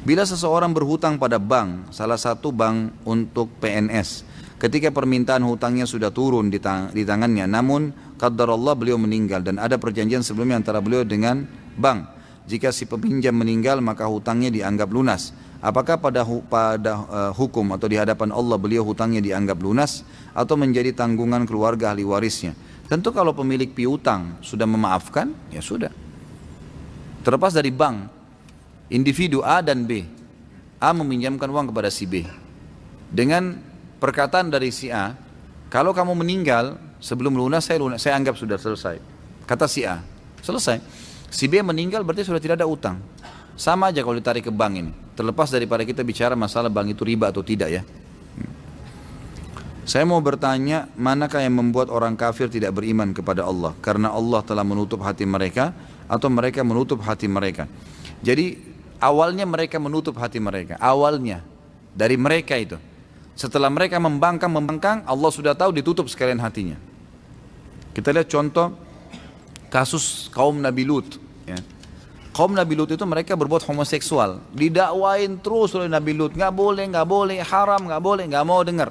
Bila seseorang berhutang pada bank, salah satu bank untuk PNS, ketika permintaan hutangnya sudah turun di tangannya, namun qadarullah beliau meninggal dan ada perjanjian sebelumnya antara beliau dengan bank. Jika si peminjam meninggal maka hutangnya dianggap lunas. Apakah pada hukum atau di hadapan Allah beliau hutangnya dianggap lunas atau menjadi tanggungan keluarga ahli warisnya? Tentu kalau pemilik piutang sudah memaafkan, ya sudah. Terlepas dari bank, individu A dan B. A meminjamkan uang kepada si B. Dengan perkataan dari si A, kalau kamu meninggal sebelum lunas, saya anggap sudah selesai. Kata si A, selesai. Si B meninggal berarti sudah tidak ada utang. Sama aja kalau ditarik ke bank ini. Terlepas daripada kita bicara masalah bank itu riba atau tidak ya. Saya mau bertanya, manakah yang membuat orang kafir tidak beriman kepada Allah? Karena Allah telah menutup hati mereka atau mereka menutup hati mereka. Jadi awalnya mereka menutup hati mereka. Awalnya dari mereka itu. Setelah mereka membangkang, Allah sudah tahu ditutup sekalian hatinya. Kita lihat contoh kasus kaum Nabi Lut. Ya. Kaum Nabi Lut itu mereka berbuat homoseksual. Didakwain terus oleh Nabi Lut. Nggak boleh, haram, nggak mau dengar.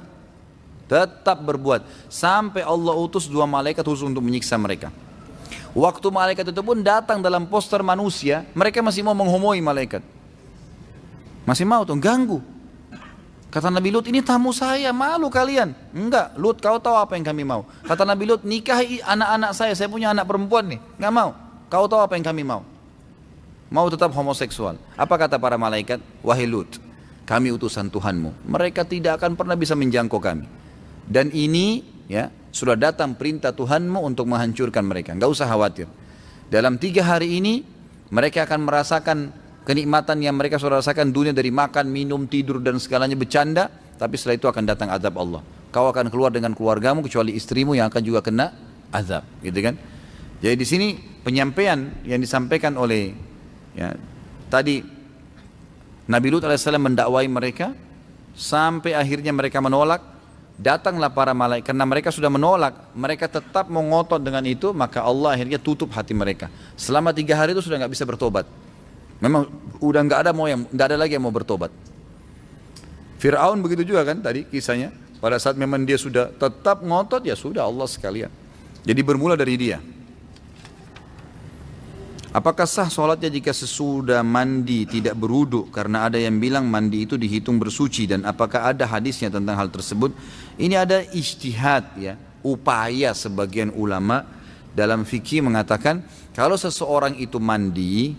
Tetap berbuat. Sampai Allah utus 2 malaikat khusus untuk menyiksa mereka. Waktu malaikat itu pun datang dalam poster manusia, mereka masih mau menghomoi malaikat. Masih mau tuh, ganggu. Kata Nabi Lut, ini tamu saya, malu kalian. Enggak, Lut kau tahu apa yang kami mau. Kata Nabi Lut, nikahi anak-anak saya punya anak perempuan nih. Enggak mau, kau tahu apa yang kami mau. Mau tetap homoseksual. Apa kata para malaikat? Wahai Lut, kami utusan Tuhanmu. Mereka tidak akan pernah bisa menjangkau kami. Dan ini ya sudah datang perintah Tuhanmu untuk menghancurkan mereka. Enggak usah khawatir. Dalam 3 hari ini, mereka akan merasakan kenikmatan yang mereka sudah rasakan dunia dari makan, minum, tidur dan segalanya bercanda, tapi setelah itu akan datang azab Allah. Kau akan keluar dengan keluargamu kecuali istrimu yang akan juga kena azab, gitu kan? Jadi di sini penyampaian yang disampaikan oleh ya, tadi Nabi Lut alaihissalam mendakwai mereka sampai akhirnya mereka menolak. Datanglah para malaikat karena mereka sudah menolak, mereka tetap mengotot dengan itu, maka Allah akhirnya tutup hati mereka. Selama 3 hari itu sudah nggak bisa bertobat. Memang udah nggak ada lagi yang mau bertobat. Fir'aun begitu juga kan tadi kisahnya. Pada saat memang dia sudah tetap ngotot, ya sudah Allah sekalian. Jadi bermula dari dia. Apakah sah sholatnya jika sesudah mandi tidak berwudu? Karena ada yang bilang mandi itu dihitung bersuci, dan apakah ada hadisnya tentang hal tersebut? Ini ada ijtihad ya, upaya sebagian ulama dalam fikih mengatakan kalau seseorang itu mandi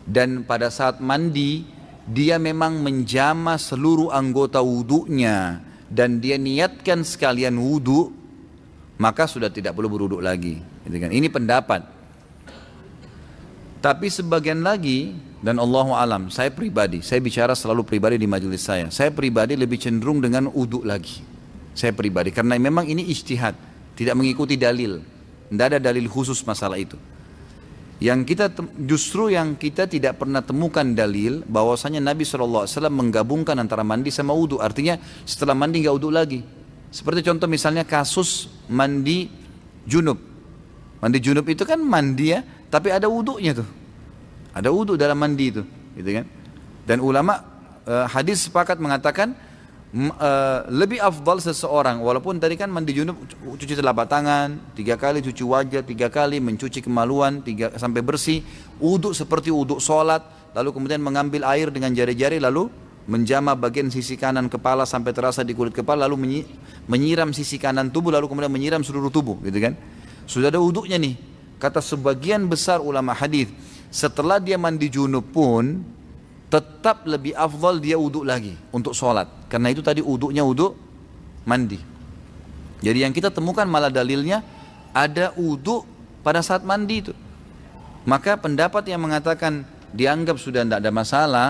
dan pada saat mandi dia memang menjama seluruh anggota wudunya dan dia niatkan sekalian wudu, maka sudah tidak perlu berwudu lagi. Ini pendapat. Tapi sebagian lagi, dan Allahu alam, saya bicara selalu pribadi di majelis saya pribadi lebih cenderung dengan wudu lagi. Saya pribadi, karena memang ini ijtihad, tidak mengikuti dalil, tidak ada dalil khusus masalah itu. Justru yang kita tidak pernah temukan dalil bahwasanya Nabi SAW menggabungkan antara mandi sama wudu. Artinya setelah mandi nggak wudu lagi. Seperti contoh misalnya kasus mandi junub. Mandi junub itu kan mandi ya, tapi ada wudunya tuh. Ada wudu dalam mandi itu, gitu kan? Dan ulama hadis sepakat mengatakan lebih afdal seseorang, walaupun tadi kan mandi junub cuci telapak tangan 3 kali, cuci wajah 3 kali, mencuci kemaluan 3 sampai bersih, wudu seperti wudu sholat, lalu kemudian mengambil air dengan jari-jari lalu menjama bagian sisi kanan kepala sampai terasa di kulit kepala, lalu menyiram sisi kanan tubuh, lalu kemudian menyiram seluruh tubuh, gitu kan? Sudah ada wudunya nih. Kata sebagian besar ulama hadis, setelah dia mandi junub pun tetap lebih afdal dia wudu lagi untuk sholat. Karena itu tadi wudunya wudu mandi. Jadi yang kita temukan malah dalilnya ada wudu pada saat mandi itu. Maka pendapat yang mengatakan dianggap sudah tidak ada masalah,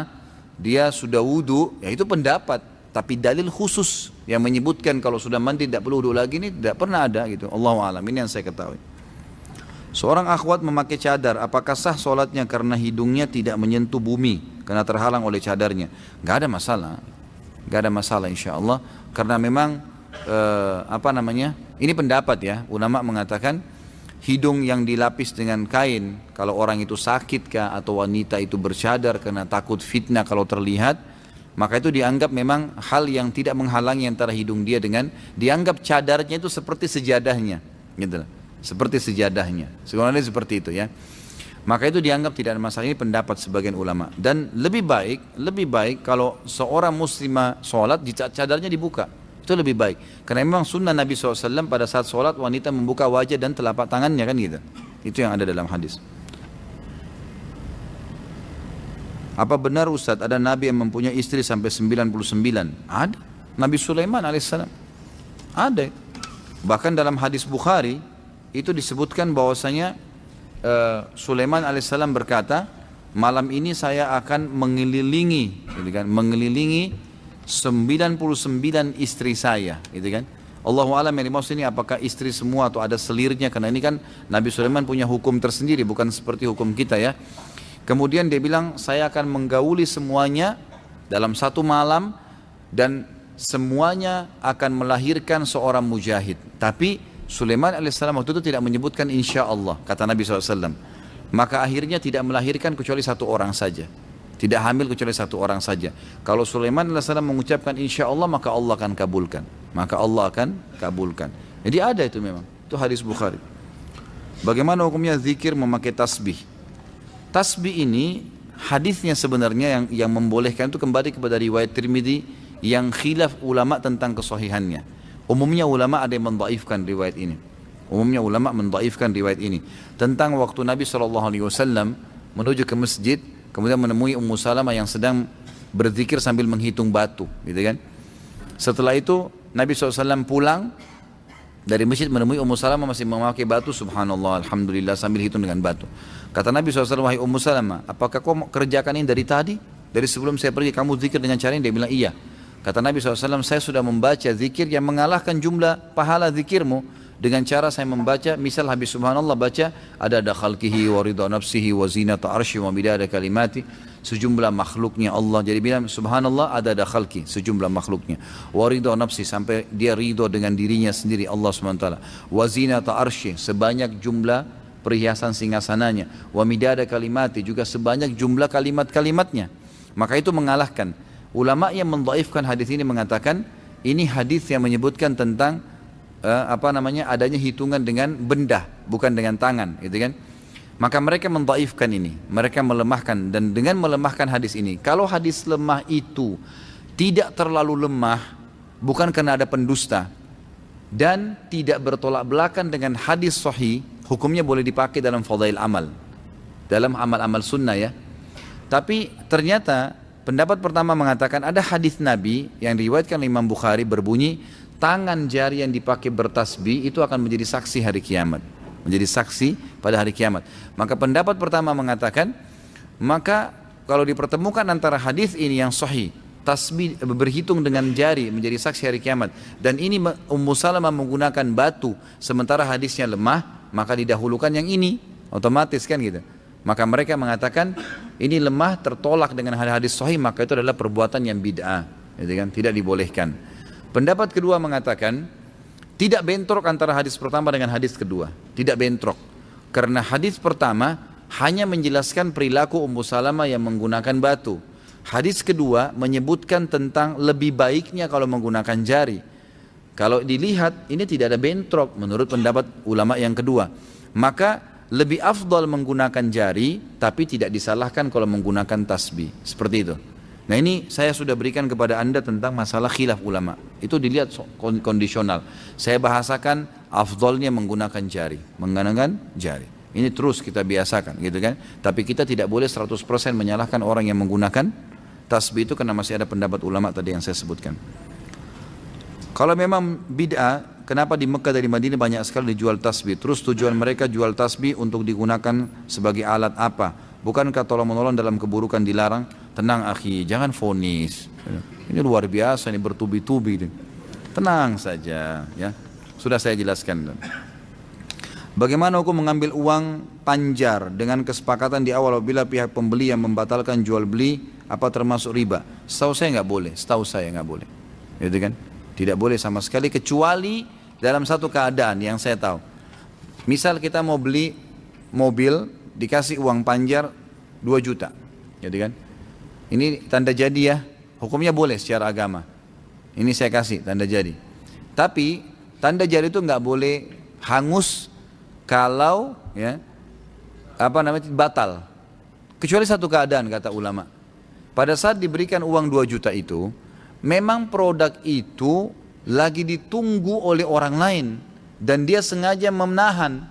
dia sudah wudu, ya itu pendapat. Tapi dalil khusus yang menyebutkan kalau sudah mandi tidak perlu wudu lagi ini tidak pernah ada gitu. Allahu a'lam, ini yang saya ketahui. Seorang akhwat memakai cadar, apakah sah sholatnya karena hidungnya tidak menyentuh bumi karena terhalang oleh cadarnya? Gak ada masalah, gak ada masalah insya Allah. Karena memang ini pendapat ya, ulama mengatakan hidung yang dilapis dengan kain, kalau orang itu sakit kah atau wanita itu bercadar karena takut fitnah kalau terlihat, maka itu dianggap memang hal yang tidak menghalangi antara hidung dia dengan, dianggap cadarnya itu seperti sejadahnya, gitu. Seperti sejadahnya. Sebenarnya seperti itu ya. Maka itu dianggap tidak ada masalah. Ini pendapat sebagian ulama. Dan lebih baik kalau seorang muslimah sholat cadarnya dibuka. Itu lebih baik. Karena memang sunnah Nabi SAW pada saat sholat wanita membuka wajah dan telapak tangannya kan gitu. Itu yang ada dalam hadis. Apa benar Ustaz ada Nabi yang mempunyai istri sampai 99? Ada. Nabi Sulaiman alaihissalam. Ada. Bahkan dalam hadis Bukhari itu disebutkan bahwasanya Sulaiman alaihissalam berkata, malam ini saya akan mengelilingi 99 istri saya, gitu kan. Allahu a'lam yang dimaksud ini apakah istri semua atau ada selirnya, karena ini kan Nabi Sulaiman punya hukum tersendiri, bukan seperti hukum kita ya. Kemudian dia bilang, saya akan menggauli semuanya dalam satu malam dan semuanya akan melahirkan seorang mujahid. Tapi Sulaiman alaihissalam waktu itu tidak menyebutkan insya Allah, kata Nabi SAW. Maka akhirnya tidak melahirkan kecuali satu orang saja. Tidak hamil kecuali satu orang saja. Kalau Sulaiman alaihissalam mengucapkan insya Allah, maka Allah akan kabulkan. Maka Allah akan kabulkan. Jadi ada itu memang. Itu hadis Bukhari. Bagaimana hukumnya zikir memakai tasbih? Tasbih ini hadisnya sebenarnya yang membolehkan itu kembali kepada riwayat Tirmidzi yang khilaf ulama tentang kesahihannya. Umumnya ulama ada yang mendhaifkan riwayat ini. Tentang waktu Nabi SAW menuju ke masjid, kemudian menemui Ummu Salamah yang sedang berzikir sambil menghitung batu, gitu kan. Setelah itu Nabi SAW pulang dari masjid menemui Ummu Salamah masih memakai batu, subhanallah, alhamdulillah, sambil hitung dengan batu. Kata Nabi SAW, wahai Ummu Salamah, apakah kau kerjakan ini dari tadi? Dari sebelum saya pergi kamu zikir dengan cara ini? Dia bilang iya. Kata Nabi SAW, saya sudah membaca zikir yang mengalahkan jumlah pahala zikirmu dengan cara saya membaca, misal habis subhanallah baca, ada khalqihi wa ridha nafsihi wa zinata arsy wa midada kalimati, sejumlah makhluknya Allah. Jadi bilang subhanallah ada khalqi, sejumlah makhluknya. Wa ridha nafsi, sampai dia ridho dengan dirinya sendiri Allah SWT. Wa zinata arsy, sebanyak jumlah perhiasan singgasananya. Wa midada kalimati, juga sebanyak jumlah kalimat-kalimatnya. Maka itu mengalahkan. Ulama yang mendhaifkan hadis ini mengatakan ini hadis yang menyebutkan tentang adanya hitungan dengan benda, bukan dengan tangan, gitu kan. Maka mereka mendhaifkan ini, mereka melemahkan, dan dengan melemahkan hadis ini, kalau hadis lemah itu tidak terlalu lemah, bukan karena ada pendusta dan tidak bertolak belakang dengan hadis sahih, hukumnya boleh dipakai dalam fadail amal, dalam amal-amal sunnah ya. Tapi ternyata pendapat pertama mengatakan ada hadis Nabi yang diriwayatkan oleh Imam Bukhari berbunyi, tangan jari yang dipakai bertasbih itu akan menjadi saksi hari kiamat. Menjadi saksi pada hari kiamat. Maka pendapat pertama mengatakan, maka kalau dipertemukan antara hadis ini yang sahih, tasbih berhitung dengan jari menjadi saksi hari kiamat, dan ini Ummu Salamah menggunakan batu sementara hadisnya lemah, maka didahulukan yang ini, otomatis kan gitu. Maka mereka mengatakan ini lemah tertolak dengan hadis sahih, maka itu adalah perbuatan yang bid'ah, gitu kan? Tidak dibolehkan. Pendapat kedua mengatakan tidak bentrok antara hadis pertama dengan hadis kedua, tidak bentrok. Karena hadis pertama hanya menjelaskan perilaku Ummu Salamah yang menggunakan batu. Hadis kedua menyebutkan tentang lebih baiknya kalau menggunakan jari. Kalau dilihat ini tidak ada bentrok menurut pendapat ulama yang kedua. Maka lebih afdal menggunakan jari, tapi tidak disalahkan kalau menggunakan tasbih. Seperti itu. Nah ini saya sudah berikan kepada anda tentang masalah khilaf ulama. Itu dilihat kondisional. Saya bahasakan afdalnya menggunakan jari. Menggunakan jari. Ini terus kita biasakan gitu kan. Tapi kita tidak boleh 100% menyalahkan orang yang menggunakan tasbih itu, karena masih ada pendapat ulama tadi yang saya sebutkan. Kalau memang bid'ah, kenapa di Mekah dari Madinah banyak sekali dijual tasbih? Terus tujuan mereka jual tasbih untuk digunakan sebagai alat apa? Bukankah tolong-menolong dalam keburukan dilarang? Tenang akhi, jangan vonis. Ini luar biasa, ini bertubi-tubi. Tenang saja ya. Sudah saya jelaskan. Bagaimana hukum mengambil uang panjar dengan kesepakatan di awal apabila pihak pembeli yang membatalkan jual beli, apa termasuk riba? Setahu saya nggak boleh. Gitu kan? Tidak boleh sama sekali, kecuali dalam satu keadaan yang saya tahu. Misal kita mau beli mobil, dikasih uang panjar 2 juta, gitu kan? Ini tanda jadi ya, hukumnya boleh secara agama. Ini saya kasih tanda jadi. Tapi tanda jadi itu nggak boleh hangus kalau ya batal. Kecuali satu keadaan kata ulama. Pada saat diberikan uang 2 juta itu, memang produk itu lagi ditunggu oleh orang lain dan dia sengaja menahan.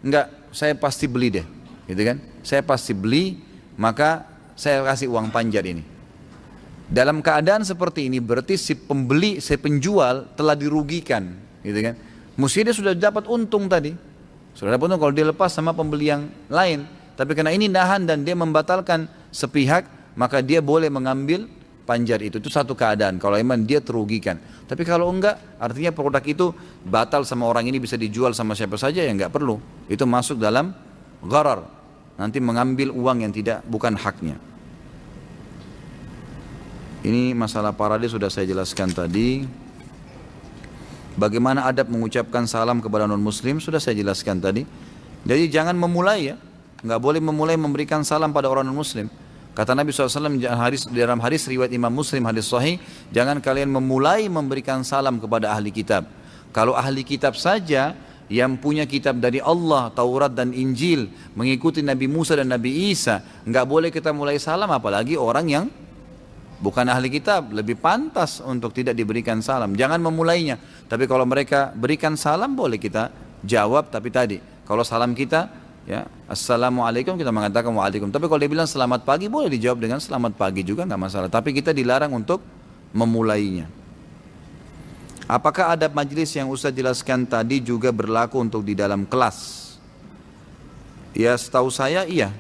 Enggak, saya pasti beli deh, gitu kan? Saya pasti beli, maka saya kasih uang panjar ini. Dalam keadaan seperti ini berarti si pembeli, si penjual telah dirugikan, gitu kan? Mesti dia sudah dapat untung tadi. Sudah dapat untung kalau dia lepas sama pembeli yang lain. Tapi karena ini nahan dan dia membatalkan sepihak, maka dia boleh mengambil panjar itu. Itu satu keadaan kalau memang dia terugikan. Tapi kalau enggak, artinya produk itu batal sama orang ini, bisa dijual sama siapa saja, ya enggak perlu. Itu masuk dalam gharar. Nanti mengambil uang yang bukan haknya. Ini masalah parade sudah saya jelaskan tadi. Bagaimana adab mengucapkan salam kepada non-muslim sudah saya jelaskan tadi. Jadi jangan memulai ya. Enggak boleh memulai memberikan salam pada orang non-muslim. Kata Nabi SAW dalam hadis riwayat Imam Muslim, hadis sahih, jangan kalian memulai memberikan salam kepada ahli kitab. Kalau ahli kitab saja yang punya kitab dari Allah, Taurat dan Injil, mengikuti Nabi Musa dan Nabi Isa, enggak boleh kita mulai salam, apalagi orang yang bukan ahli kitab, lebih pantas untuk tidak diberikan salam. Jangan memulainya. Tapi kalau mereka berikan salam boleh kita jawab, tapi tadi kalau salam kita ya, assalamualaikum, kita mengatakan waalaikum. Tapi kalau dia bilang selamat pagi, boleh dijawab dengan selamat pagi juga, nggak masalah. Tapi kita dilarang untuk memulainya. Apakah adab majlis yang Ustaz jelaskan tadi juga berlaku untuk di dalam kelas? Ya setahu saya iya.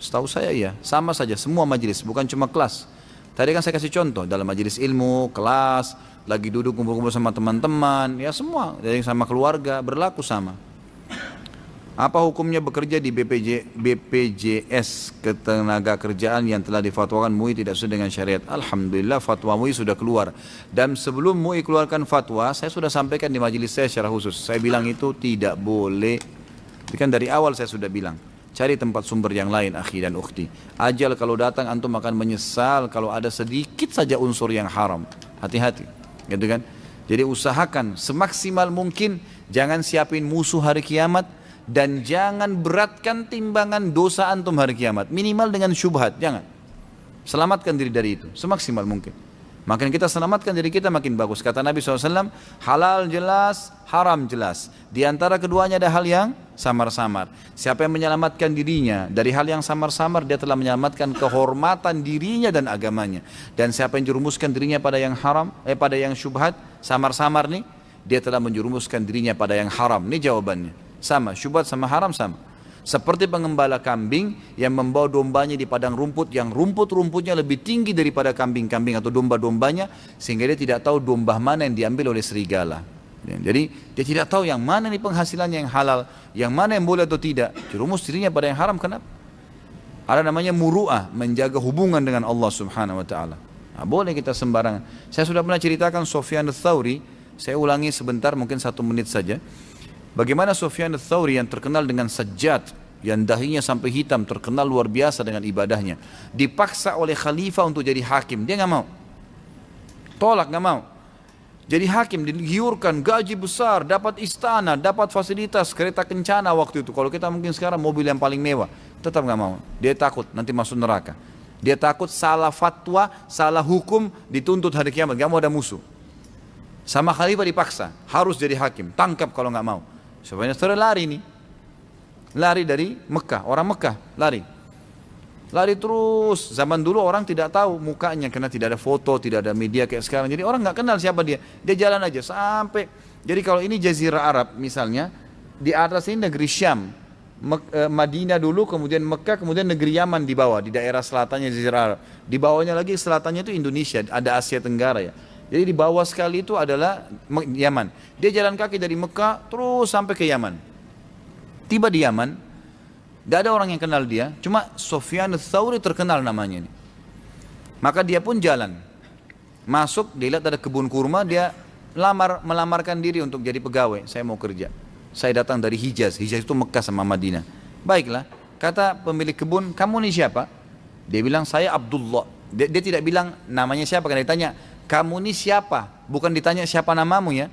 Setahu saya iya. Sama saja semua majlis, bukan cuma kelas. Tadi kan saya kasih contoh dalam majlis ilmu, kelas, lagi duduk kumpul-kumpul sama teman-teman, ya semua, dari sama keluarga berlaku sama. Apa hukumnya bekerja di BPJS ketenaga kerjaan yang telah difatwakan MUI tidak sesuai dengan syariat? Alhamdulillah fatwa MUI sudah keluar. Dan sebelum MUI keluarkan fatwa, saya sudah sampaikan di majelis saya secara khusus. Saya bilang itu tidak boleh. Itu kan dari awal saya sudah bilang. Cari tempat sumber yang lain, akhi dan ukhti. Ajal kalau datang antum akan menyesal kalau ada sedikit saja unsur yang haram. Hati-hati, gitu kan? Jadi usahakan semaksimal mungkin jangan siapin musuh hari kiamat. Dan jangan beratkan timbangan dosa antum hari kiamat. Minimal dengan syubhat, jangan. Selamatkan diri dari itu, semaksimal mungkin. Makin kita selamatkan diri kita makin bagus. Kata Nabi SAW, halal jelas, haram jelas. Di antara keduanya ada hal yang samar-samar. Siapa yang menyelamatkan dirinya dari hal yang samar-samar, dia telah menyelamatkan kehormatan dirinya dan agamanya. Dan siapa yang jerumuskan dirinya pada yang haram, pada yang syubhat, samar-samar nih, dia telah menjerumuskan dirinya pada yang haram. Ini jawabannya. Sama, syubhat sama haram sama. Seperti pengembala kambing yang membawa dombanya di padang rumput yang rumput-rumputnya lebih tinggi daripada kambing-kambing atau domba-dombanya, sehingga dia tidak tahu domba mana yang diambil oleh serigala. Jadi dia tidak tahu yang mana nih penghasilannya yang halal, yang mana yang boleh atau tidak. Jerumus dirinya pada yang haram. Kenapa? Ada namanya muru'ah, menjaga hubungan dengan Allah Subhanahu wa taala. Nah, boleh kita sembarangan. Saya sudah pernah ceritakan Sufyan ats-Tsauri, saya ulangi sebentar mungkin 1 menit saja. Bagaimana Sufyan ats-Tsauri yang terkenal dengan sajjad, yang dahinya sampai hitam, terkenal luar biasa dengan ibadahnya, dipaksa oleh khalifah untuk jadi hakim, dia nggak mau, tolak, nggak mau. Jadi hakim, digiurkan, gaji besar, dapat istana, dapat fasilitas, kereta kencana waktu itu. Kalau kita mungkin sekarang mobil yang paling mewah, tetap nggak mau. Dia takut nanti masuk neraka. Dia takut salah fatwa, salah hukum, dituntut hari kiamat, nggak mau ada musuh. Sama khalifah dipaksa, harus jadi hakim, tangkap kalau nggak mau. Sebenarnya saudara lari nih, lari dari Mekah, orang Mekah lari terus. Zaman dulu orang tidak tahu mukanya karena tidak ada foto, tidak ada media kayak sekarang. Jadi orang nggak kenal siapa dia jalan aja sampai. Jadi kalau ini Jazirah Arab misalnya, di atas ini negeri Syam, Madinah dulu, kemudian Mekah, kemudian negeri Yaman di bawah, di daerah selatannya Jazirah Arab. Di bawahnya lagi selatannya itu Indonesia, ada Asia Tenggara ya. Jadi di bawah sekali itu adalah Yaman. Dia jalan kaki dari Mekah terus sampai ke Yaman. Tiba di Yaman, tidak ada orang yang kenal dia, cuma Sufyan ats-Tsauri terkenal namanya ini. Maka dia pun jalan. Masuk, dia lihat ada kebun kurma, dia melamarkan diri untuk jadi pegawai, saya mau kerja. Saya datang dari Hijaz. Hijaz itu Mekah sama Madinah. Baiklah, kata pemilik kebun, kamu ini siapa? Dia bilang, saya Abdullah. Dia tidak bilang namanya siapa, karena ditanya, kamu ini siapa? Bukan ditanya siapa namamu ya.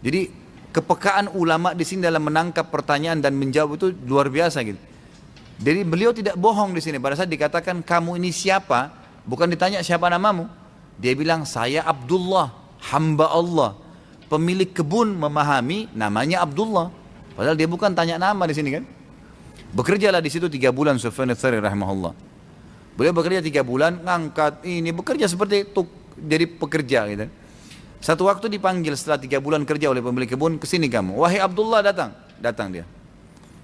Jadi kepekaan ulama di sini dalam menangkap pertanyaan dan menjawab itu luar biasa gitu. Jadi beliau tidak bohong di sini. Pada saat dikatakan kamu ini siapa, bukan ditanya siapa namamu. Dia bilang, saya Abdullah, hamba Allah. Pemilik kebun memahami namanya Abdullah. Padahal dia bukan tanya nama di sini kan. Bekerjalah di situ 3 bulan Sufyan ats-Tsauri rahimahullah. Beliau bekerja 3 bulan, ngangkat ini, bekerja seperti itu, jadi pekerja gitu. Satu waktu dipanggil setelah 3 bulan kerja oleh pemilik kebun, kesini kamu. Wahai Abdullah, datang dia.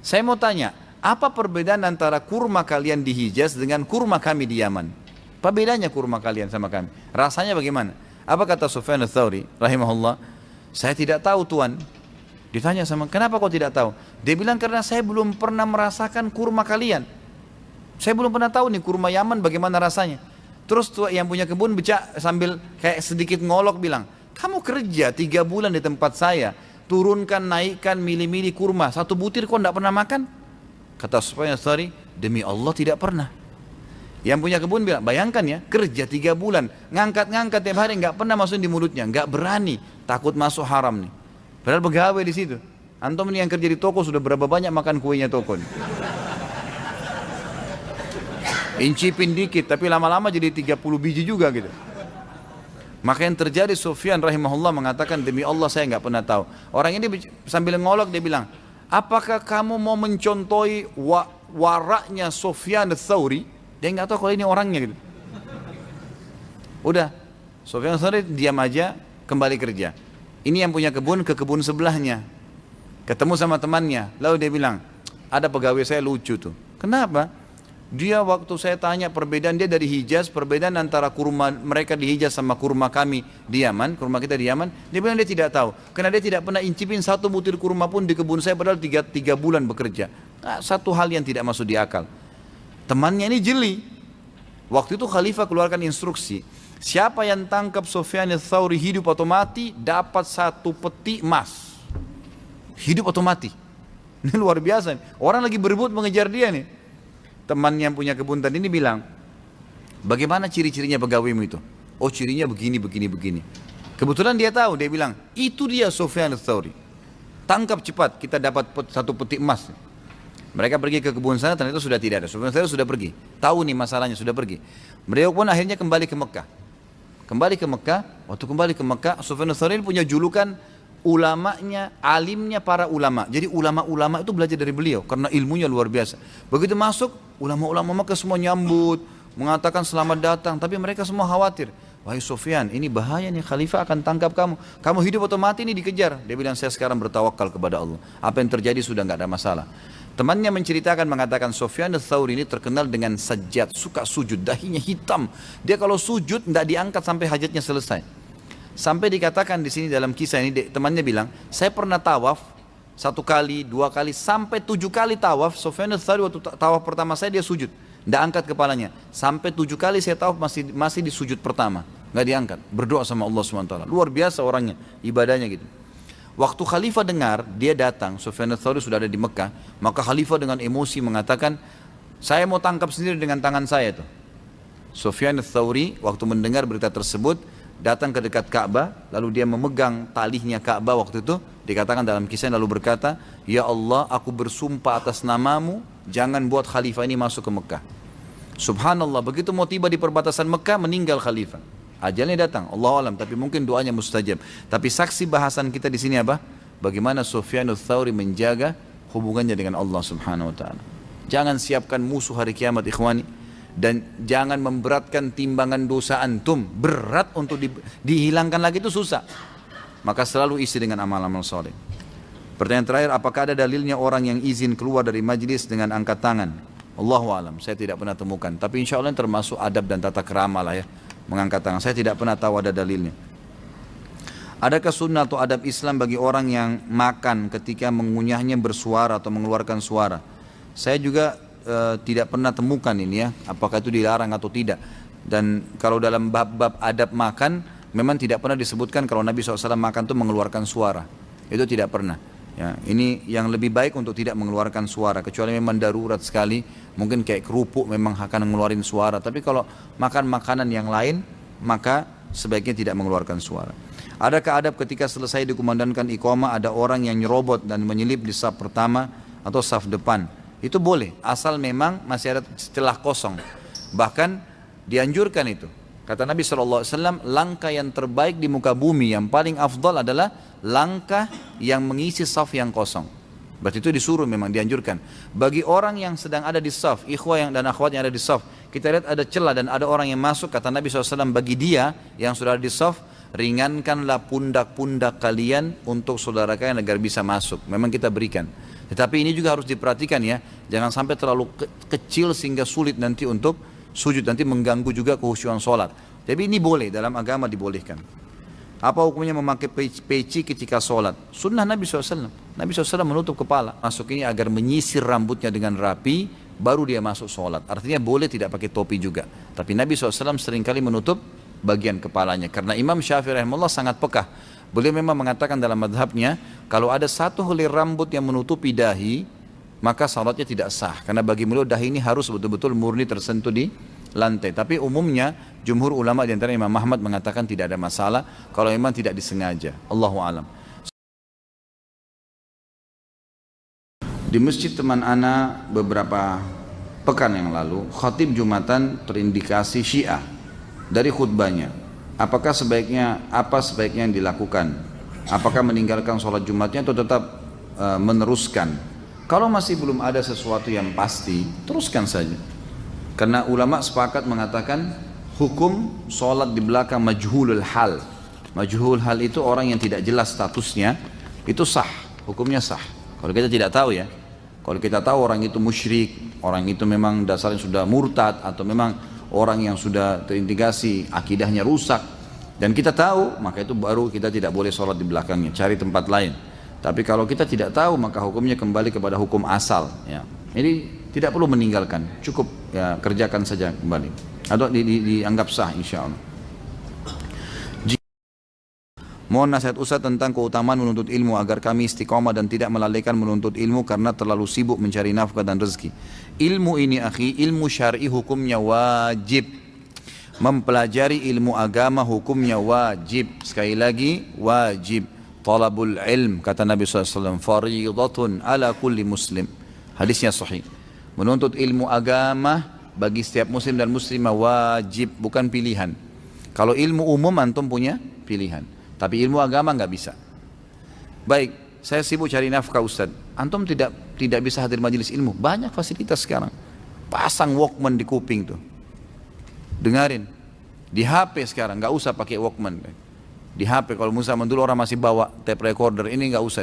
Saya mau tanya, apa perbedaan antara kurma kalian di Hijaz dengan kurma kami di Yaman? Apa bedanya kurma kalian sama kami? Rasanya bagaimana? Apa kata Sufyan ats-Tsauri rahimahullah? Saya tidak tahu Tuan. Ditanya sama, kenapa kau tidak tahu? Dia bilang, karena saya belum pernah merasakan kurma kalian. Saya belum pernah tahu nih kurma Yaman bagaimana rasanya. Terus yang punya kebun sambil kayak sedikit ngolok bilang, kamu kerja 3 bulan di tempat saya, turunkan, naikkan, milih-milih kurma, 1 butir kau tidak pernah makan? Kata Sufyan ats-Tsauri, demi Allah tidak pernah. Yang punya kebun bilang, bayangkan ya, kerja 3 bulan, ngangkat-ngangkat tiap hari, nggak pernah masukin di mulutnya, nggak berani, takut masuk haram nih. Padahal pegawai di situ. Antum ini yang kerja di toko sudah berapa banyak makan kuenya toko nih. Incipin dikit, tapi lama-lama jadi 30 biji juga gitu. Maka yang terjadi, Sufyan rahimahullah mengatakan, demi Allah saya nggak pernah tahu. Orang ini sambil ngolok dia bilang, apakah kamu mau mencontohi waraknya Sufyan ats-Tsauri? Dia nggak tahu kalau ini orangnya gitu. Udah, Sufyan ats-Tsauri diam aja, kembali kerja. Ini yang punya kebun ke kebun sebelahnya, ketemu sama temannya, lalu dia bilang, ada pegawai saya lucu tuh. Kenapa? Dia waktu saya tanya perbedaan, dia dari Hijaz, perbedaan antara kurma mereka di Hijaz sama kurma kami di Yaman, kurma kita di Yaman, dia bilang dia tidak tahu, karena dia tidak pernah incipin 1 butir kurma pun di kebun saya, padahal 3 bulan bekerja. Nah, satu hal yang tidak masuk di akal. Temannya ini jeli. Waktu itu khalifah keluarkan instruksi, siapa yang tangkap Sufyan ats-Tsauri hidup atau mati dapat 1 peti emas. Hidup atau mati. Ini luar biasa. Orang lagi berebut mengejar dia nih. Teman yang punya kebun tadi ini bilang, bagaimana ciri-cirinya pegawaimu itu? Oh, cirinya begini, begini, begini. Kebetulan dia tahu, dia bilang, itu dia Sufyan ats-Tsauri. Tangkap cepat, kita dapat 1 peti emas. Mereka pergi ke kebun sana, ternyata sudah tidak ada. Sufyan ats-Tsauri sudah pergi. Tahu nih masalahnya, sudah pergi. Beliau pun akhirnya kembali ke Mekah. Waktu kembali ke Mekah, Sufyan ats-Tsauri punya julukan ulamanya, alimnya para ulama. Jadi ulama-ulama itu belajar dari beliau karena ilmunya luar biasa. Begitu masuk, ulama-ulama Mekah semua nyambut, mengatakan selamat datang, tapi mereka semua khawatir. Wahai Sufyan, ini bahaya nih, khalifah akan tangkap kamu. Kamu hidup atau mati ini dikejar. Dia bilang, saya sekarang bertawakal kepada Allah. Apa yang terjadi sudah nggak ada masalah. Temannya menceritakan, mengatakan Sufyan ats-Tsauri ini terkenal dengan sajjad, suka sujud, dahinya hitam. Dia kalau sujud tidak diangkat sampai hajatnya selesai. Sampai dikatakan di sini dalam kisah ini, temannya bilang, saya pernah tawaf 1 kali, 2 kali, sampai 7 kali tawaf. Sufyan ats-Tsauri waktu tawaf pertama saya dia sujud, tidak angkat kepalanya. Sampai 7 kali saya tawaf masih di sujud pertama, nggak diangkat. Berdoa sama Allah SWT. Luar biasa orangnya, ibadahnya gitu. Waktu khalifah dengar, dia datang, Sufyan ats-Tsauri sudah ada di Mekah, maka khalifah dengan emosi mengatakan, saya mau tangkap sendiri dengan tangan saya tuh. Sufyan ats-Tsauri waktu mendengar berita tersebut, datang ke dekat Ka'bah, lalu dia memegang talihnya Ka'bah waktu itu, dikatakan dalam kisah, lalu berkata, ya Allah, aku bersumpah atas namamu, jangan buat khalifah ini masuk ke Mekah. Subhanallah, begitu mau tiba di perbatasan Mekah, meninggal khalifah. Ajalnya datang, Allah alam, tapi mungkin doanya mustajab. Tapi saksi bahasan kita di sini apa? Bagaimana Sufyan ats-Tsauri menjaga hubungannya dengan Allah Subhanahu wa taala. Jangan siapkan musuh hari kiamat, ikhwani. Dan jangan memberatkan timbangan dosa antum. Berat untuk dihilangkan lagi itu susah. Maka selalu isi dengan amal-amal soleh. Pertanyaan terakhir, apakah ada dalilnya orang yang izin keluar dari majlis dengan angkat tangan? Allahu alam, saya tidak pernah temukan. Tapi insya Allah termasuk adab dan tata kerama lah ya, mengangkat tangan. Saya tidak pernah tahu ada dalilnya. Adakah sunnah atau adab Islam bagi orang yang makan ketika mengunyahnya bersuara atau mengeluarkan suara? Saya juga tidak pernah temukan ini ya, apakah itu dilarang atau tidak. Dan kalau dalam bab-bab adab makan, memang tidak pernah disebutkan kalau Nabi SAW makan itu mengeluarkan suara. Itu tidak pernah. Ya, ini yang lebih baik untuk tidak mengeluarkan suara, kecuali memang darurat sekali, mungkin kayak kerupuk memang akan mengeluarkan suara. Tapi kalau makan makanan yang lain, maka sebaiknya tidak mengeluarkan suara. Adakah adab ketika selesai dikumandangkan iqamah ada orang yang nyerobot dan menyelip di saf pertama atau saf depan? Itu boleh, asal memang masih ada celah kosong. Bahkan dianjurkan itu. Kata Nabi SAW, langkah yang terbaik di muka bumi yang paling afdal adalah langkah yang mengisi saf yang kosong. Berarti itu disuruh, memang dianjurkan. Bagi orang yang sedang ada di saf, ikhwah yang dan akhwat yang ada di saf, kita lihat ada celah dan ada orang yang masuk, kata Nabi SAW, bagi dia yang sudah ada di saf, ringankanlah pundak-pundak kalian untuk saudara kalian agar bisa masuk. Memang kita berikan. Tetapi ini juga harus diperhatikan ya, jangan sampai terlalu kecil sehingga sulit nanti untuk sujud, nanti mengganggu juga kehusyuan sholat. Tapi ini boleh, dalam agama dibolehkan. Apa hukumnya memakai peci ketika sholat? Sunnah Nabi SAW. Nabi SAW menutup kepala. Masuk ini agar menyisir rambutnya dengan rapi, baru dia masuk sholat. Artinya boleh tidak pakai topi juga. Tapi Nabi SAW seringkali menutup bagian kepalanya. Karena Imam Syafi'i rahimahullah sangat pekah. Beliau memang mengatakan dalam madhabnya, kalau ada satu helai rambut yang menutupi dahi, maka salatnya tidak sah. Karena bagi beliau dahi ini harus betul-betul murni tersentuh di lantai. Tapi umumnya jumhur ulama di antara Imam Ahmad mengatakan tidak ada masalah kalau memang tidak disengaja. Allahu a'lam. Di masjid teman ana beberapa pekan yang lalu, khatib Jumatan terindikasi Syiah dari khutbahnya. Apa sebaiknya yang dilakukan? Apakah meninggalkan sholat Jumatnya atau tetap meneruskan? Kalau masih belum ada sesuatu yang pasti, teruskan saja. Karena ulama sepakat mengatakan hukum sholat di belakang majhulul hal. Majhulul hal itu orang yang tidak jelas statusnya, itu sah, hukumnya sah. Kalau kita tidak tahu ya, kalau kita tahu orang itu musyrik, orang itu memang dasarnya sudah murtad, atau memang orang yang sudah terindikasi akidahnya rusak, dan kita tahu, maka itu baru kita tidak boleh sholat di belakangnya, cari tempat lain. Tapi kalau kita tidak tahu, maka hukumnya kembali kepada hukum asal ya. Jadi tidak perlu meninggalkan, cukup ya, kerjakan saja kembali, atau dianggap sah insya Allah. Mohon nasihat Ustaz tentang keutamaan menuntut ilmu agar kami istiqomah dan tidak melalaikan menuntut ilmu karena terlalu sibuk mencari nafkah dan rezeki. Ilmu ini akhi, ilmu syar'i hukumnya wajib. Mempelajari ilmu agama hukumnya wajib. Sekali lagi wajib. Talabul ilm, kata Nabi SAW, faridatun ala kulli muslim. Hadisnya sahih. Menuntut ilmu agama bagi setiap muslim dan muslimah wajib, bukan pilihan. Kalau ilmu umum antum punya pilihan, tapi ilmu agama nggak bisa. Baik, saya sibuk cari nafkah Ustaz. Antum tidak bisa hadir majelis ilmu. Banyak fasilitas sekarang. Pasang Walkman di kuping tuh. Dengarin. Di HP sekarang nggak usah pakai Walkman. Di HP, kalau zaman dulu orang masih bawa tape recorder, ini nggak usah.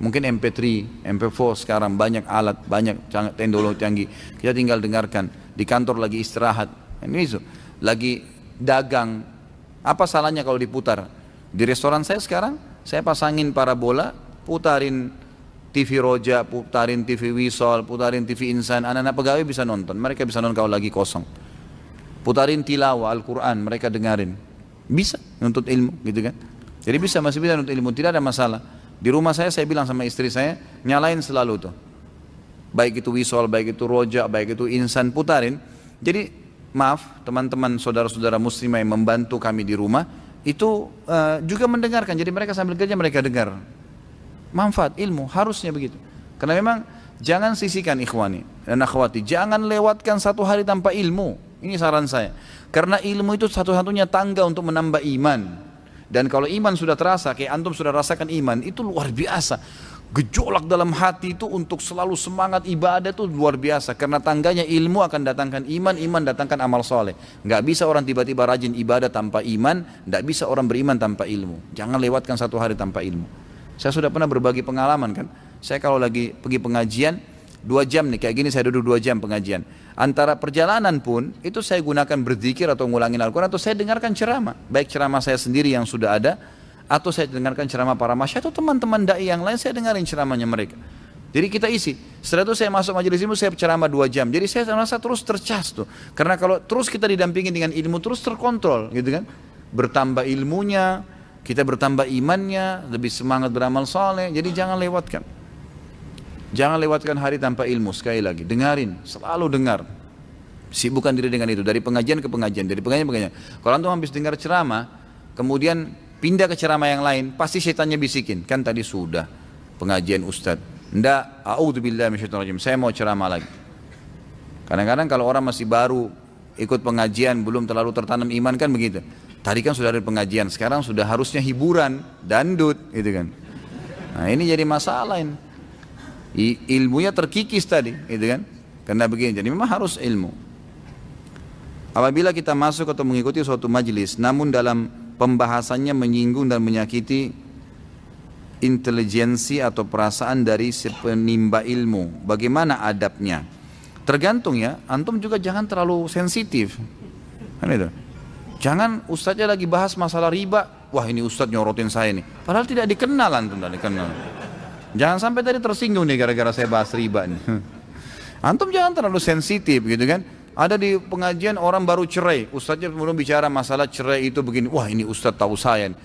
Mungkin MP3, MP4 sekarang banyak alat, banyak teknologi canggih. Kita tinggal dengarkan. Di kantor lagi istirahat, ini itu. Lagi dagang. Apa salahnya kalau diputar? Di restoran saya sekarang, saya pasangin parabola, putarin TV Roja, putarin TV Wisol, putarin TV Insan. Anak-anak pegawai bisa nonton. Mereka bisa nonton kalau lagi kosong. Putarin tilawah Al-Quran, mereka dengarin. Bisa nuntut ilmu gitu kan. Jadi masih bisa nuntut ilmu, tidak ada masalah. Di rumah saya bilang sama istri saya, nyalain selalu tuh. Baik itu Wisol, baik itu Roja, baik itu Insan, putarin. Jadi maaf teman-teman saudara-saudara muslimah yang membantu kami di rumah, itu juga mendengarkan. Jadi mereka sambil kerja mereka dengar. Manfaat ilmu, harusnya begitu. Karena memang jangan sisihkan ikhwani dan akhwati, jangan lewatkan satu hari tanpa ilmu. Ini saran saya. Karena ilmu itu satu-satunya tangga untuk menambah iman. Dan kalau iman sudah terasa, kayak antum sudah rasakan iman, itu luar biasa. Gejolak dalam hati itu untuk selalu semangat ibadah itu luar biasa. Karena tangganya ilmu akan datangkan iman, iman datangkan amal soleh. Nggak bisa orang tiba-tiba rajin ibadah tanpa iman, nggak bisa orang beriman tanpa ilmu. Jangan lewatkan satu hari tanpa ilmu. Saya sudah pernah berbagi pengalaman kan. Saya kalau lagi pergi pengajian, 2 jam nih, kayak gini saya duduk 2 jam pengajian. Antara perjalanan pun, itu saya gunakan berzikir atau ngulangin Al-Quran, atau saya dengarkan ceramah. Baik ceramah saya sendiri yang sudah ada, atau saya dengarkan ceramah para masyayikh, atau teman-teman da'i yang lain, saya dengarin ceramahnya mereka. Jadi kita isi. Setelah itu saya masuk majelis ilmu, saya ceramah 2 jam. Jadi saya merasa terus tercas tuh. Karena kalau terus kita didampingi dengan ilmu, terus terkontrol gitu kan. Bertambah ilmunya, Kita bertambah imannya, lebih semangat beramal soleh. Jadi jangan lewatkan. Jangan lewatkan hari tanpa ilmu. Sekali lagi, dengarin, selalu dengar. Sibukkan diri dengan itu, dari pengajian ke pengajian, dari pengajian ke pengajian. Kalau antum habis dengar ceramah, kemudian pindah ke ceramah yang lain, pasti setannya bisikin. Kan tadi sudah pengajian ustadz. Ndak, a'udzubillahi minasyaitonirrajim, saya mau ceramah lagi. Kadang-kadang kalau orang masih baru ikut pengajian, belum terlalu tertanam iman kan begitu. Tadi kan sudah ada pengajian, sekarang sudah harusnya hiburan, dangdut, gitu kan. Nah ini jadi masalah ini. Ilmunya terkikis tadi, gitu kan. Karena begini, jadi memang harus ilmu. Apabila kita masuk atau mengikuti suatu majelis, namun dalam pembahasannya menyinggung dan menyakiti intelijensi atau perasaan dari si penimba ilmu, bagaimana adabnya? Tergantung ya, antum juga jangan terlalu sensitif. Kan itu. Jangan ustadznya lagi bahas masalah riba, wah ini ustadz nyorotin saya nih. Padahal tidak dikenal antum, tidak dikenal. Jangan sampai tadi tersinggung nih gara-gara saya bahas riba nih. Antum jangan terlalu sensitif gitu kan. Ada di pengajian orang baru cerai, ustadznya belum bicara masalah cerai itu begini, wah ini ustadz tahu saya nih.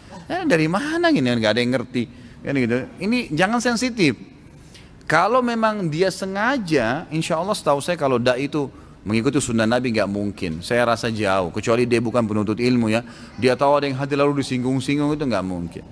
Dari mana gini, nggak ada yang ngerti. Kan gitu. Ini jangan sensitif. Kalau memang dia sengaja, insya Allah setahu saya kalau dai itu mengikuti sunnah Nabi nggak mungkin. Saya rasa jauh, kecuali dia bukan penuntut ilmu ya. Dia tahu ada yang hadir lalu disinggung-singgung, itu nggak mungkin.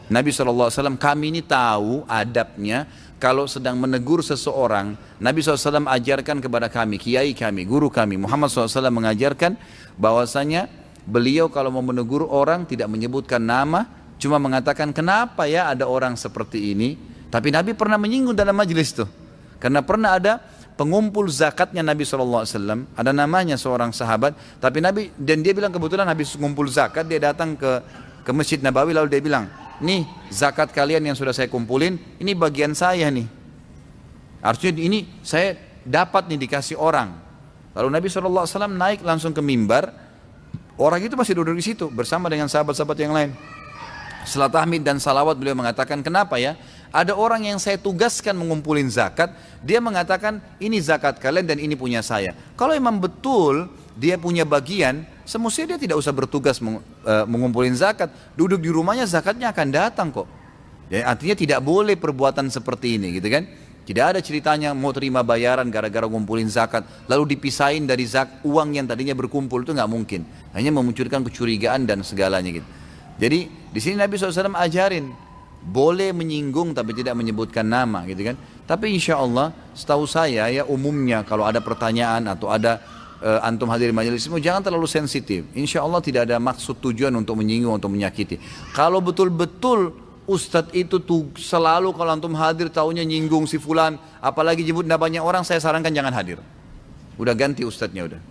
Nabi SAW, kami ini tahu adabnya kalau sedang menegur seseorang. Nabi SAW ajarkan kepada kami, kiai kami, guru kami, Muhammad SAW mengajarkan bahwasanya beliau kalau mau menegur orang tidak menyebutkan nama, cuma mengatakan kenapa ya ada orang seperti ini. Tapi Nabi pernah menyinggung dalam majelis tuh. Karena pernah ada pengumpul zakatnya Nabi SAW, ada namanya seorang sahabat, tapi Nabi, dan dia bilang kebetulan habis mengumpul zakat, dia datang ke Masjid Nabawi, lalu dia bilang, nih zakat kalian yang sudah saya kumpulin, ini bagian saya nih. Artinya ini saya dapat nih dikasih orang. Lalu Nabi SAW naik langsung ke mimbar, orang itu masih duduk di situ bersama dengan sahabat-sahabat yang lain. Setelah tahmid dan salawat beliau mengatakan, kenapa ya? Ada orang yang saya tugaskan mengumpulin zakat, dia mengatakan ini zakat kalian dan ini punya saya. Kalau memang betul dia punya bagian, semestinya dia tidak usah bertugas mengumpulin zakat. Duduk di rumahnya zakatnya akan datang kok. Ya, artinya tidak boleh perbuatan seperti ini gitu kan. Tidak ada ceritanya mau terima bayaran gara-gara ngumpulin zakat, lalu dipisahin dari uang yang tadinya berkumpul, itu nggak mungkin. Hanya memunculkan kecurigaan dan segalanya gitu. Jadi di sini Nabi SAW ajarin boleh menyinggung tapi tidak menyebutkan nama gitu kan. Tapi insya Allah setahu saya ya umumnya kalau ada pertanyaan atau ada antum hadir di majelis ilmu jangan terlalu sensitif. Insya Allah tidak ada maksud tujuan untuk menyinggung atau menyakiti. Kalau betul-betul ustadz itu tuh selalu kalau antum hadir taunya nyinggung si fulan, apalagi nyebut namanya orang, saya sarankan jangan hadir. Udah ganti ustadznya udah.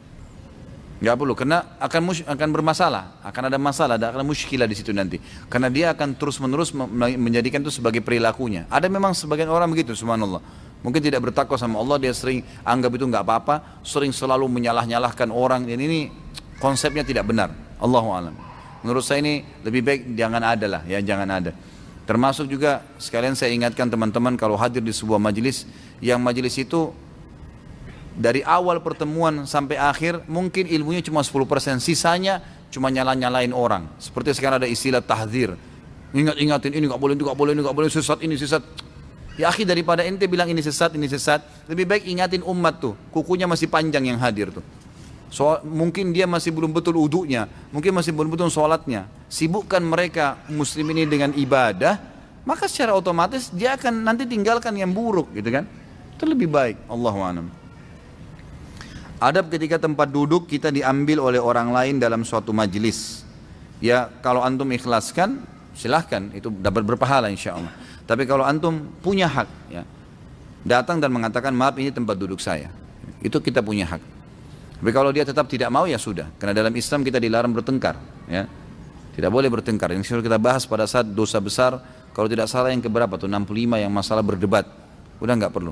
Nggak perlu, karena akan bermasalah, akan ada masalah, akan muskilah di situ nanti. Karena dia akan terus-menerus menjadikan itu sebagai perilakunya. Ada memang sebagian orang begitu, subhanallah. Mungkin tidak bertakwa sama Allah, dia sering anggap itu nggak apa-apa, sering selalu menyalah-nyalahkan orang. Dan ini konsepnya tidak benar. Allahu a'lam. Menurut saya ini lebih baik jangan ada lah, ya jangan ada. Termasuk juga sekalian saya ingatkan teman-teman kalau hadir di sebuah majelis, yang majelis itu dari awal pertemuan sampai akhir mungkin ilmunya cuma 10%, sisanya cuma nyalain orang. Seperti sekarang ada istilah tahdzir, ingatin ini nggak boleh, itu nggak boleh, ini nggak boleh, sesat, ini sesat. Ya akhi, daripada ente bilang ini sesat, lebih baik ingatin umat tuh, kukunya masih panjang yang hadir tuh. Mungkin dia masih belum betul wudunya, mungkin masih belum betul sholatnya. Sibukkan mereka muslim ini dengan ibadah, maka secara otomatis dia akan nanti tinggalkan yang buruk gitu kan. Itu lebih baik. Allahu a'lam. Adab ketika tempat duduk kita diambil oleh orang lain dalam suatu majelis. Ya kalau antum ikhlaskan silahkan, itu dapat berpahala insya Allah. Tapi kalau antum punya hak ya, datang dan mengatakan maaf ini tempat duduk saya, itu kita punya hak. Tapi kalau dia tetap tidak mau ya sudah. Karena dalam Islam kita dilarang bertengkar ya. Tidak boleh bertengkar. Yang sudah kita bahas pada saat dosa besar, kalau tidak salah yang keberapa tuh 65 yang masalah berdebat. Udah nggak perlu.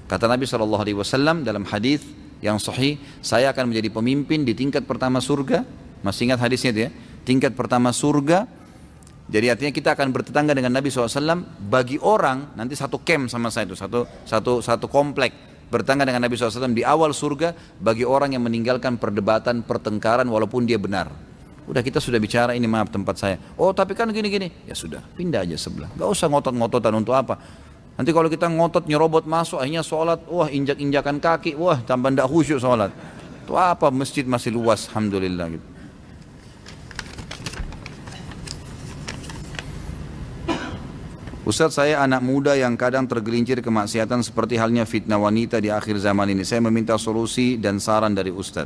Kata Nabi SAW dalam hadis yang sahih, saya akan menjadi pemimpin di tingkat pertama surga. Masih ingat hadisnya itu ya? Tingkat pertama surga. Jadi artinya kita akan bertetangga dengan Nabi SAW. Bagi orang nanti satu camp sama saya itu, satu komplek bertetangga dengan Nabi SAW di awal surga. Bagi orang yang meninggalkan perdebatan, pertengkaran walaupun dia benar. Udah kita sudah bicara, ini maaf tempat saya. Oh tapi kan gini-gini. Ya sudah, pindah aja sebelah. Gak usah ngotot-ngototan untuk apa. Nanti kalau kita ngotot nyerobot masuk, akhirnya sholat, wah injak-injakan kaki, wah tambah tidak khusyuk sholat. Itu apa, masjid masih luas, alhamdulillah gitu. Ustaz, saya anak muda yang kadang tergelincir kemaksiatan seperti halnya fitnah wanita di akhir zaman ini. Saya meminta solusi dan saran dari Ustaz.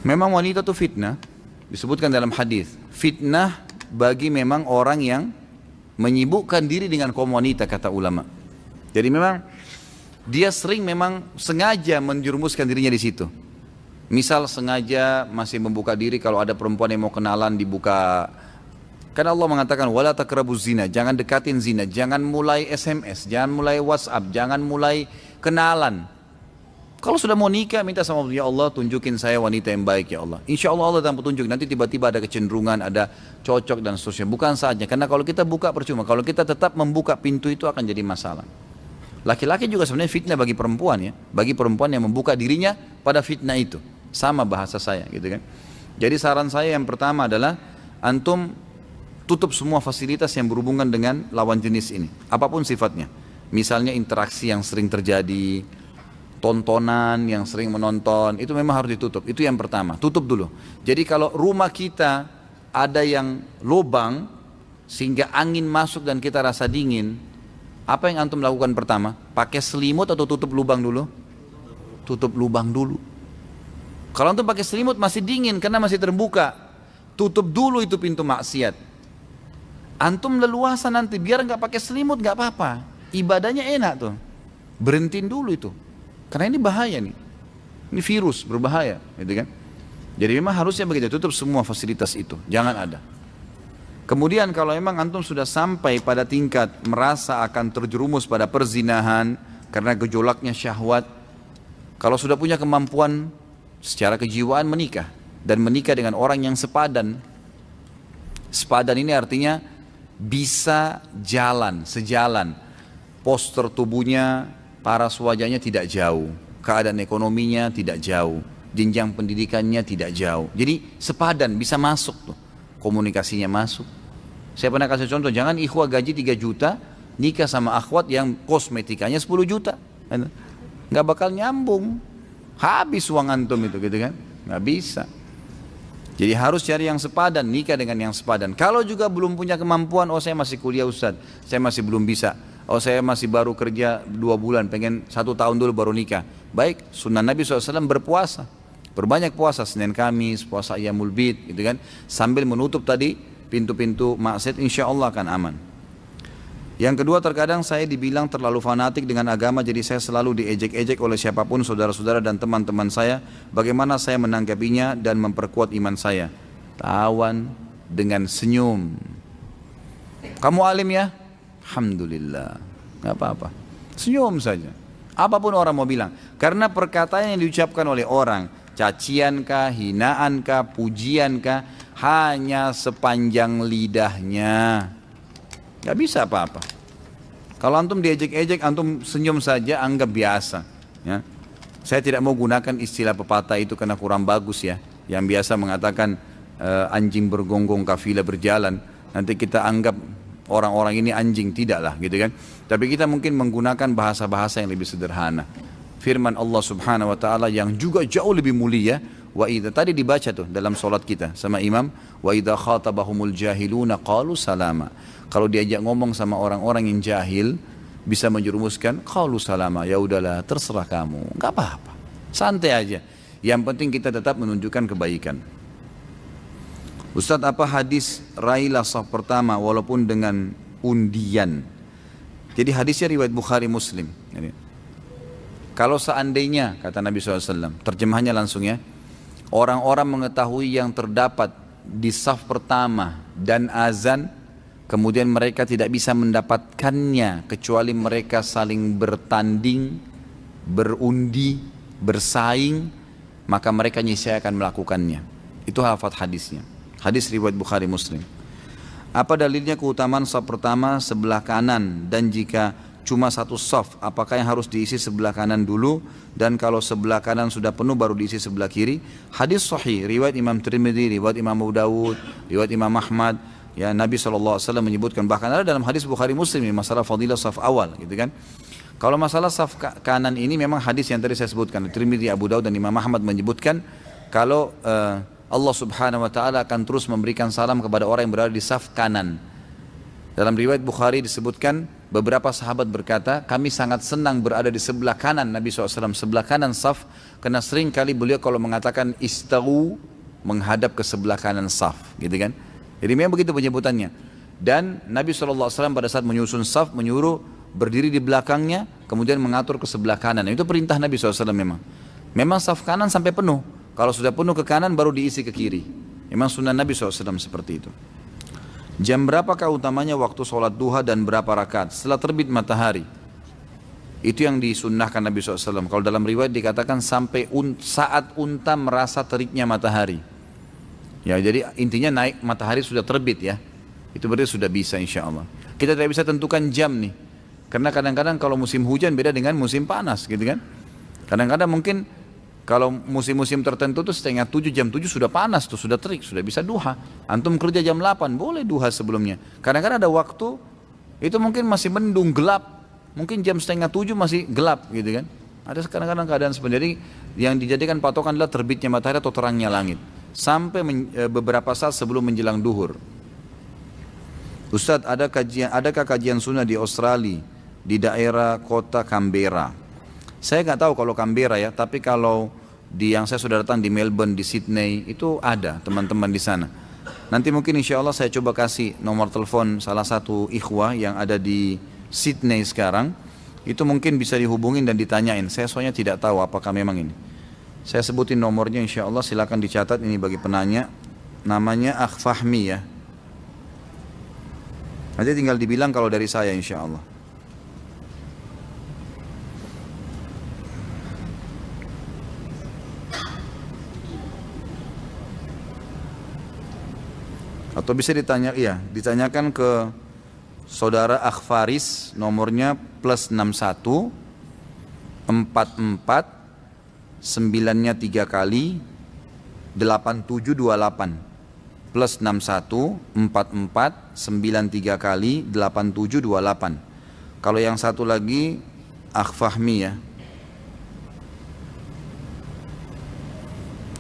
Memang wanita itu fitnah, disebutkan dalam hadis. Fitnah bagi memang orang yang menyibukkan diri dengan kaum wanita, kata ulama. Jadi memang dia sering memang sengaja menjerumuskan dirinya di situ. Misal sengaja masih membuka diri kalau ada perempuan yang mau kenalan dibuka. Karena Allah mengatakan wala taqrabuz zina, jangan dekatin zina, jangan mulai SMS, jangan mulai WhatsApp, jangan mulai kenalan. Kalau sudah mau nikah minta sama Allah, ya Allah tunjukin saya wanita yang baik ya Allah. Insya Allah Allah akan petunjuk, nanti tiba-tiba ada kecenderungan, ada cocok dan seterusnya. Bukan saatnya, karena kalau kita buka percuma, kalau kita tetap membuka pintu itu akan jadi masalah. Laki-laki juga sebenarnya fitnah bagi perempuan ya, bagi perempuan yang membuka dirinya pada fitnah itu. Sama bahasa saya gitu kan. Jadi saran saya yang pertama adalah antum tutup semua fasilitas yang berhubungan dengan lawan jenis ini, apapun sifatnya. Misalnya interaksi yang sering terjadi, tontonan yang sering menonton, itu memang harus ditutup. Itu yang pertama, tutup dulu. Jadi kalau rumah kita ada yang lubang sehingga angin masuk dan kita rasa dingin, apa yang antum lakukan pertama? Pakai selimut atau tutup lubang dulu? Tutup lubang dulu. Kalau antum pakai selimut masih dingin karena masih terbuka, tutup dulu itu pintu maksiat. Antum leluasa nanti, biar nggak pakai selimut nggak apa-apa, ibadahnya enak tuh, berhentiin dulu itu, karena ini bahaya nih, ini virus berbahaya, gitu kan? Jadi memang harusnya begitu, tutup semua fasilitas itu, jangan ada. Kemudian kalau memang antum sudah sampai pada tingkat merasa akan terjerumus pada perzinahan karena gejolaknya syahwat, kalau sudah punya kemampuan secara kejiwaan menikah dan menikah dengan orang yang sepadan. Sepadan ini artinya bisa jalan, sejalan, postur tubuhnya, paras wajahnya tidak jauh, keadaan ekonominya tidak jauh, jenjang pendidikannya tidak jauh. Jadi sepadan, bisa masuk tuh, komunikasinya masuk. Saya pernah kasih contoh, jangan ikhwah gaji 3 juta, nikah sama akhwat yang kosmetikanya 10 juta. Nggak bakal nyambung, habis uang antum itu gitu kan, nggak bisa. Jadi harus cari yang sepadan, nikah dengan yang sepadan. Kalau juga belum punya kemampuan, oh saya masih kuliah Ustaz, saya masih belum bisa. Oh saya masih baru kerja 2 bulan, pengen 1 tahun dulu baru nikah. Baik, sunnah Nabi SAW berpuasa. Berbanyak puasa, Senin Kamis, puasa Ayyamul Bid, gitu kan. Sambil menutup tadi pintu-pintu maksiat, insya Allah akan aman. Yang kedua, terkadang saya dibilang terlalu fanatik dengan agama, jadi saya selalu diejek-ejek oleh siapapun, saudara-saudara dan teman-teman saya. Bagaimana saya menanggapinya dan memperkuat iman saya? Tawan dengan senyum. Kamu alim ya? Alhamdulillah, nggak apa-apa. Senyum saja. Apapun orang mau bilang. Karena perkataan yang diucapkan oleh orang, caciankah, hinaankah, pujiankah, hanya sepanjang lidahnya. Gak bisa apa-apa. Kalau antum diejek-ejek, antum senyum saja, anggap biasa. Ya. Saya tidak mau gunakan istilah pepatah itu karena kurang bagus ya. Yang biasa mengatakan anjing bergonggong kafilah berjalan. Nanti kita anggap orang-orang ini anjing, tidaklah gitu kan. Tapi kita mungkin menggunakan bahasa-bahasa yang lebih sederhana. Firman Allah Subhanahu wa taala yang juga jauh lebih mulia, wa idza, tadi dibaca tuh dalam salat kita sama imam, wa idza khatabahumul jahiluna qalu salama. Kalau diajak ngomong sama orang-orang yang jahil, bisa menjerumuskan qalu salama, ya udahlah terserah kamu, enggak apa-apa. Santai aja. Yang penting kita tetap menunjukkan kebaikan. Ustaz, apa hadis raihlah saf pertama walaupun dengan undian? Jadi hadisnya riwayat Bukhari Muslim. Kalau seandainya, kata Nabi SAW, terjemahannya langsung ya, orang-orang mengetahui yang terdapat di saf pertama dan azan, kemudian mereka tidak bisa mendapatkannya kecuali mereka saling bertanding, berundi, bersaing, maka mereka niscaya akan melakukannya. Itu hafal hadisnya. Hadis riwayat Bukhari Muslim. Apa dalilnya keutamaan saf pertama sebelah kanan, dan jika cuma satu saf, apakah yang harus diisi sebelah kanan dulu, dan kalau sebelah kanan sudah penuh baru diisi sebelah kiri? Hadis sahih, riwayat Imam Tirmidzi, riwayat Imam Abu Dawud, riwayat Imam Ahmad. Ya, Nabi SAW menyebutkan, bahkan ada dalam hadis Bukhari Muslim ini masalah fadilah saf awal, gitu kan. Kalau masalah saf kanan ini memang hadis yang tadi saya sebutkan, Tirmidzi, Abu Dawud dan Imam Ahmad menyebutkan kalau Allah Subhanahu wa taala akan terus memberikan salam kepada orang yang berada di saf kanan. Dalam riwayat Bukhari disebutkan beberapa sahabat berkata, kami sangat senang berada di sebelah kanan Nabi SAW, sebelah kanan saf, karena sering kali beliau kalau mengatakan istawu, menghadap ke sebelah kanan saf, gitu kan. Jadi memang begitu penyebutannya. Dan Nabi SAW pada saat menyusun saf menyuruh berdiri di belakangnya, kemudian mengatur ke sebelah kanan. Itu perintah Nabi SAW memang. Memang saf kanan sampai penuh. Kalau sudah penuh ke kanan baru diisi ke kiri. Memang sunnah Nabi SAW seperti itu. Jam berapakah utamanya waktu sholat duha dan berapa rakaat? Setelah terbit matahari. Itu yang disunnahkan Nabi SAW. Kalau dalam riwayat dikatakan sampai saat unta merasa teriknya matahari. Ya, jadi intinya naik matahari sudah terbit ya. Itu berarti sudah bisa insya Allah. Kita tidak bisa tentukan jam nih. Karena kadang-kadang kalau musim hujan beda dengan musim panas gitu kan. Kadang-kadang mungkin kalau musim-musim tertentu tuh setengah 7, jam 7 sudah panas tuh, sudah terik, sudah bisa duha. Antum kerja jam 8, boleh duha sebelumnya. Kadang-kadang ada waktu, itu mungkin masih mendung, gelap. Mungkin jam setengah 7 masih gelap gitu kan. Ada kadang-kadang keadaan seperti itu. Jadi yang dijadikan patokan adalah terbitnya matahari atau terangnya langit. Sampai beberapa saat sebelum menjelang duhur. Ustadz, adakah kajian sunnah di Australia, di daerah kota Canberra? Saya nggak tahu kalau Canberra ya, tapi kalau di yang saya sudah datang di Melbourne, di Sydney, itu ada teman-teman di sana. Nanti mungkin insya Allah saya coba kasih nomor telepon salah satu ikhwah yang ada di Sydney sekarang. Itu mungkin bisa dihubungin dan ditanyain. Saya soalnya tidak tahu apakah memang ini. Saya sebutin nomornya insya Allah, silakan dicatat ini bagi penanya. Namanya Akh Fahmi ya. Nanti tinggal dibilang kalau dari saya insya Allah. Atau bisa ditanyakan ke saudara Akh Faris, nomornya +61 44 9-nya 3 kali 8728 +61 44 93 kali 8728. Kalau yang satu lagi Akh Fahmi ya.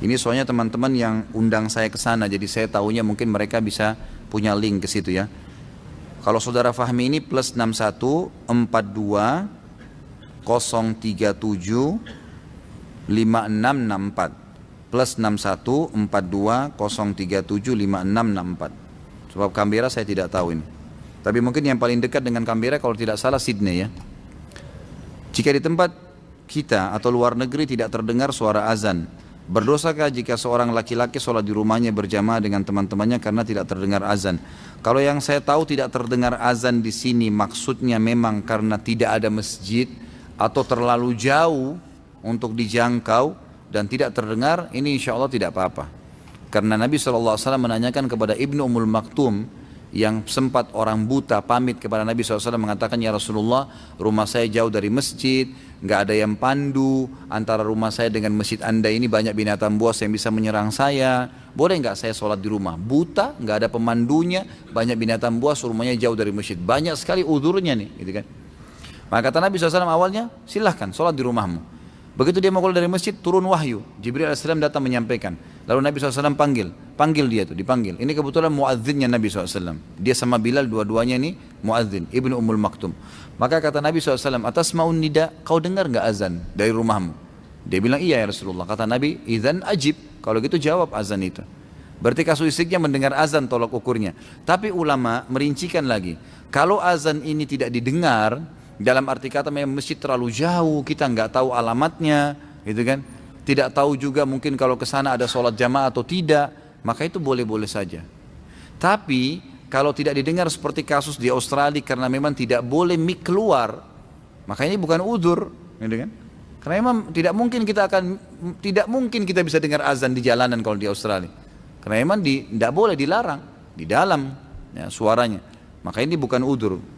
Ini soalnya teman-teman yang undang saya ke sana, jadi saya tahunya mungkin mereka bisa punya link ke situ ya. Kalau saudara Fahmi ini +61 42 037 5664 +61 42 037 5664. Sebab Canberra saya tidak tahu ini. Tapi mungkin yang paling dekat dengan Canberra kalau tidak salah Sydney ya. Jika di tempat kita atau luar negeri tidak terdengar suara azan, berdosakah jika seorang laki-laki sholat di rumahnya berjamaah dengan teman-temannya karena tidak terdengar azan? Kalau yang saya tahu tidak terdengar azan di sini maksudnya memang karena tidak ada masjid atau terlalu jauh untuk dijangkau dan tidak terdengar, ini insya Allah tidak apa-apa. Karena Nabi SAW menanyakan kepada Ibnu Ummul Maktum yang sempat orang buta pamit kepada Nabi SAW mengatakan, ya Rasulullah, rumah saya jauh dari masjid, nggak ada yang pandu, antara rumah saya dengan masjid anda ini banyak binatang buas yang bisa menyerang saya, boleh nggak saya sholat di rumah? Buta, nggak ada pemandunya, banyak binatang buas, rumahnya jauh dari masjid, banyak sekali udurnya nih, gitu kan? Maka kata Nabi SAW awalnya, silahkan sholat di rumahmu. Begitu dia mau keluar dari masjid, turun wahyu. Jibril AS datang menyampaikan. Lalu Nabi SAW panggil dia tuh, dipanggil. Ini kebetulan muadzinnya Nabi SAW. Dia sama Bilal, dua-duanya ini muadzin, Ibnu Ummul Maktum. Maka kata Nabi SAW, atas ma'un nida, kau dengar gak azan dari rumahmu? Dia bilang, iya ya Rasulullah. Kata Nabi, idzan ajib, kalau gitu jawab azan itu. Berarti kasuistiknya mendengar azan tolak ukurnya. Tapi ulama merincikan lagi, kalau azan ini tidak didengar, dalam arti kata memang masjid terlalu jauh, kita nggak tahu alamatnya, gitu kan? Tidak tahu juga mungkin kalau ke sana ada sholat jamaah atau tidak, maka itu boleh-boleh saja. Tapi kalau tidak didengar seperti kasus di Australia karena memang tidak boleh mic keluar, maka ini bukan udzur, gitu kan? Karena memang tidak mungkin kita bisa dengar azan di jalanan kalau di Australia. Karena memang tidak boleh, dilarang di dalam ya, suaranya. Maka ini bukan udzur.